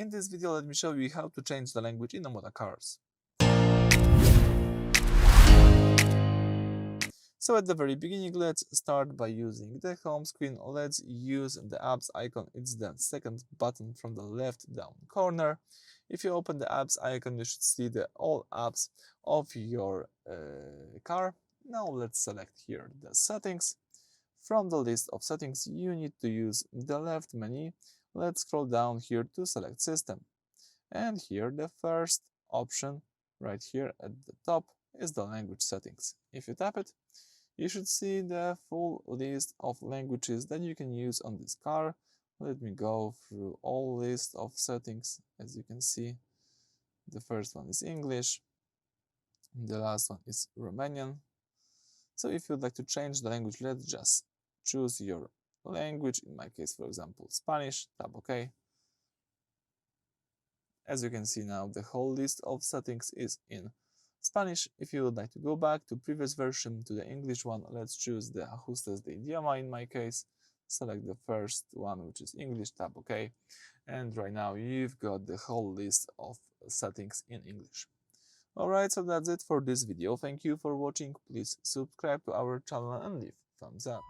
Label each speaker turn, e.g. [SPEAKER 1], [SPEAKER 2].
[SPEAKER 1] In this video, let me show you how to change the language in OMODA cars. So at the very beginning, let's start by using the home screen. Let's use the apps icon. It's the second button from the left down corner. If you open the apps icon, you should see the all apps of your car. Now let's select here the settings. From the list of settings, you need to use the left menu. Let's scroll down here to select system. And here the first option right here at the top is the language settings. If you tap it, you should see the full list of languages that you can use on this car. Let me go through all list of settings. As you can see, the first one is English, the last one is Romanian. So if you'd like to change the language, let's just choose your language. In my case, for example, Spanish, tap OK. As you can see now, the whole list of settings is in Spanish. If you would like to go back to previous version, to the English one, let's choose the Ajustes de Idioma in my case. Select the first one, which is English, tap OK. And right now you've got the whole list of settings in English. Alright, so that's it for this video. Thank you for watching. Please subscribe to our channel and leave thumbs up.